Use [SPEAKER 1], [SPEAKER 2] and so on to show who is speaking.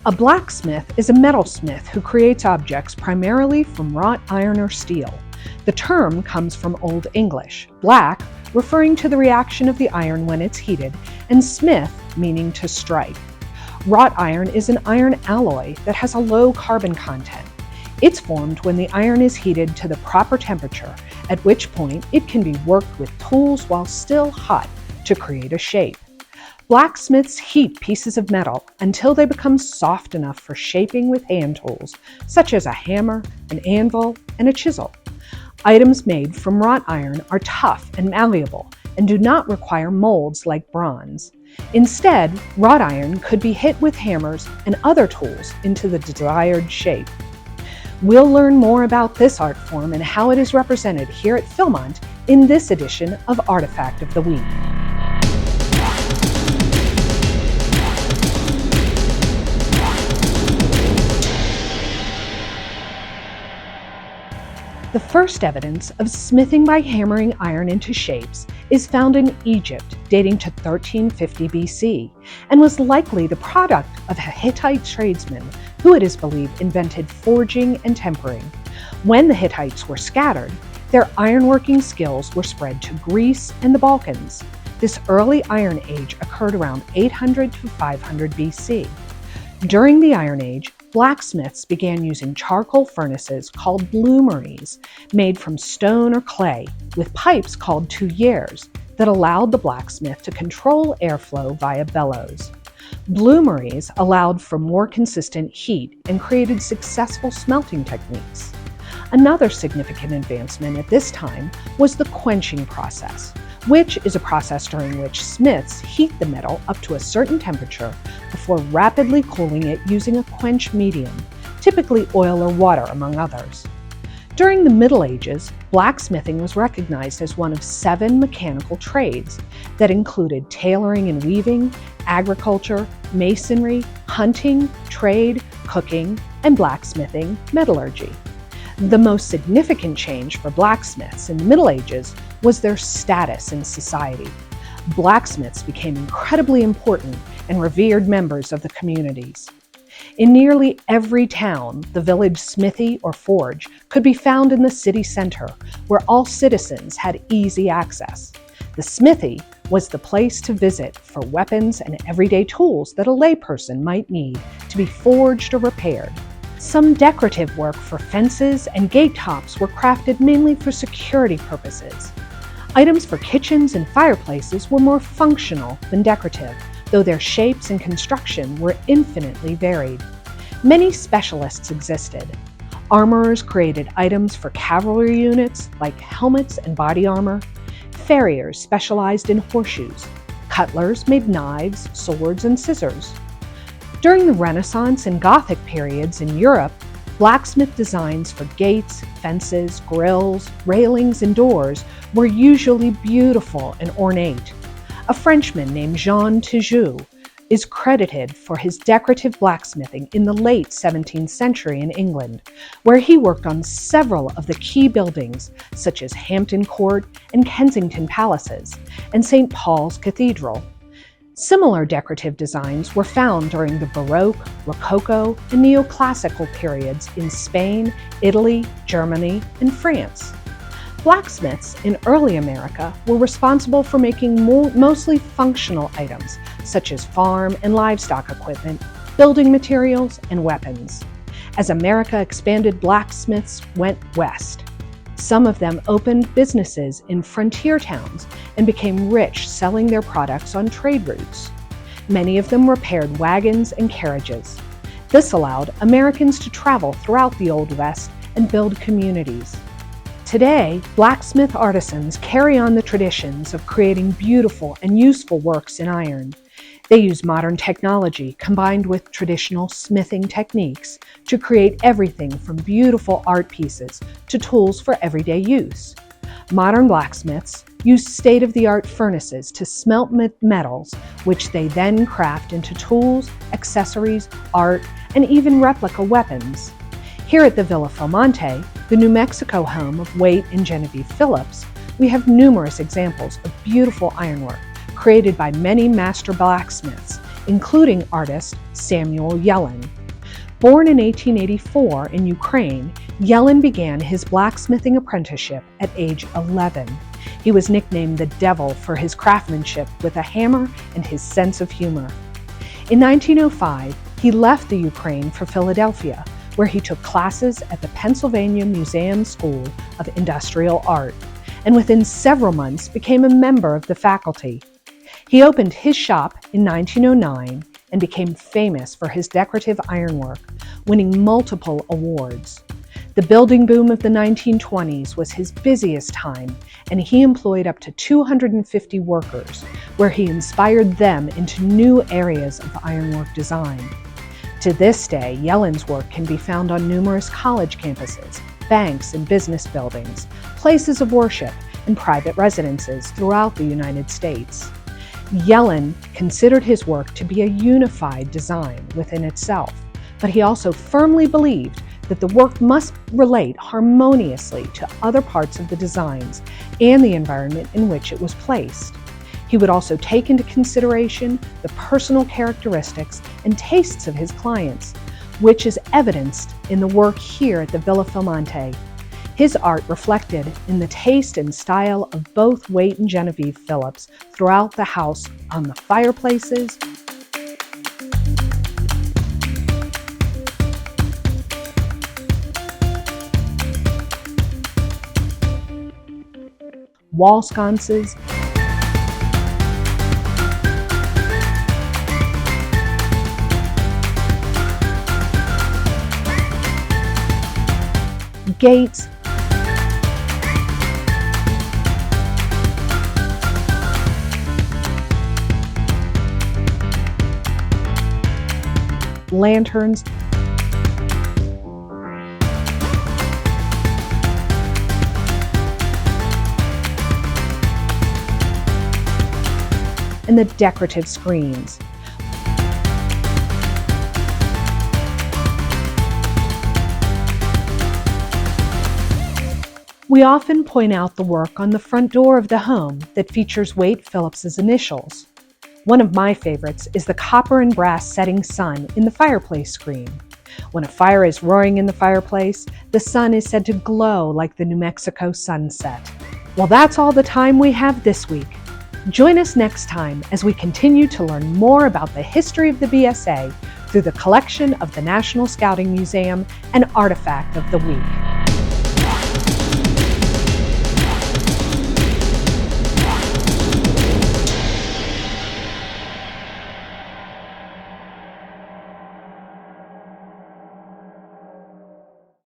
[SPEAKER 1] A blacksmith is a metalsmith who creates objects primarily from wrought iron or steel. The term comes from Old English, black referring to the reaction of the iron when it's heated, and smith meaning to strike. Wrought iron is an iron alloy that has a low carbon content. It's formed when the iron is heated to the proper temperature, at which point it can be worked with tools while still hot to create a shape. Blacksmiths heat pieces of metal until they become soft enough for shaping with hand tools, such as a hammer, an anvil, and a chisel. Items made from wrought iron are tough and malleable and do not require molds like bronze. Instead, wrought iron could be hit with hammers and other tools into the desired shape. We'll learn more about this art form and how it is represented here at Philmont in this edition of Artifact of the Week. The first evidence of smithing by hammering iron into shapes is found in Egypt, dating to 1350 BC, and was likely the product of a Hittite tradesman who it is believed invented forging and tempering. When the Hittites were scattered, their ironworking skills were spread to Greece and the Balkans. This early Iron Age occurred around 800 to 500 BC. During the Iron Age, blacksmiths began using charcoal furnaces called bloomeries, made from stone or clay, with pipes called tuyères that allowed the blacksmith to control airflow via bellows. Bloomeries allowed for more consistent heat and created successful smelting techniques. Another significant advancement at this time was the quenching process, which is a process during which smiths heat the metal up to a certain temperature before rapidly cooling it using a quench medium, typically oil or water among others. During the Middle Ages, blacksmithing was recognized as one of 7 mechanical trades that included tailoring and weaving, agriculture, masonry, hunting, trade, cooking, and blacksmithing, metallurgy. The most significant change for blacksmiths in the Middle Ages was their status in society. Blacksmiths became incredibly important and revered members of the communities. In nearly every town, the village smithy or forge could be found in the city center, where all citizens had easy access. The smithy was the place to visit for weapons and everyday tools that a layperson might need to be forged or repaired. Some decorative work for fences and gate tops were crafted mainly for security purposes. Items for kitchens and fireplaces were more functional than decorative, though their shapes and construction were infinitely varied. Many specialists existed. Armorers created items for cavalry units like helmets and body armor. Farriers specialized in horseshoes. Cutlers made knives, swords, and scissors. During the Renaissance and Gothic periods in Europe, blacksmith designs for gates, fences, grills, railings, and doors were usually beautiful and ornate. A Frenchman named Jean Tijoux is credited for his decorative blacksmithing in the late 17th century in England, where he worked on several of the key buildings such as Hampton Court and Kensington Palaces, and St. Paul's Cathedral. Similar decorative designs were found during the Baroque, Rococo, and Neoclassical periods in Spain, Italy, Germany, and France. Blacksmiths in early America were responsible for making mostly functional items, such as farm and livestock equipment, building materials, and weapons. As America expanded, blacksmiths went west. Some of them opened businesses in frontier towns and became rich selling their products on trade routes. Many of them repaired wagons and carriages. This allowed Americans to travel throughout the Old West and build communities. Today, blacksmith artisans carry on the traditions of creating beautiful and useful works in iron. They use modern technology combined with traditional smithing techniques to create everything from beautiful art pieces to tools for everyday use. Modern blacksmiths use state-of-the-art furnaces to smelt metals, which they then craft into tools, accessories, art, and even replica weapons. Here at the Villa Philmonte, the New Mexico home of Waite and Genevieve Phillips, we have numerous examples of beautiful ironwork created by many master blacksmiths including artist Samual Yellin. Born in 1884 in Ukraine, Yellin began his blacksmithing apprenticeship at age 11. He was nicknamed the Devil for his craftsmanship with a hammer and his sense of humor. In 1905, he left the Ukraine for Philadelphia, where he took classes at the Pennsylvania Museum School of Industrial Art, and within several months became a member of the faculty. He opened his shop in 1909 and became famous for his decorative ironwork, winning multiple awards. The building boom of the 1920s was his busiest time, and he employed up to 250 workers, where he inspired them into new areas of ironwork design. To this day, Yellin's work can be found on numerous college campuses, banks and business buildings, places of worship, and private residences throughout the United States. Yellin considered his work to be a unified design within itself, but he also firmly believed that the work must relate harmoniously to other parts of the designs and the environment in which it was placed. He would also take into consideration the personal characteristics and tastes of his clients, which is evidenced in the work here at the Villa Philmonte. His art reflected in the taste and style of both Waite and Genevieve Phillips throughout the house, on the fireplaces, wall sconces, gates, lanterns, and the decorative screens. We often point out the work on the front door of the home that features Waite Phillips's initials. One of my favorites is the copper and brass setting sun in the fireplace screen. When a fire is roaring in the fireplace, the sun is said to glow like the New Mexico sunset. Well, that's all the time we have this week. Join us next time as we continue to learn more about the history of the BSA through the collection of the National Scouting Museum and Artifact of the Week.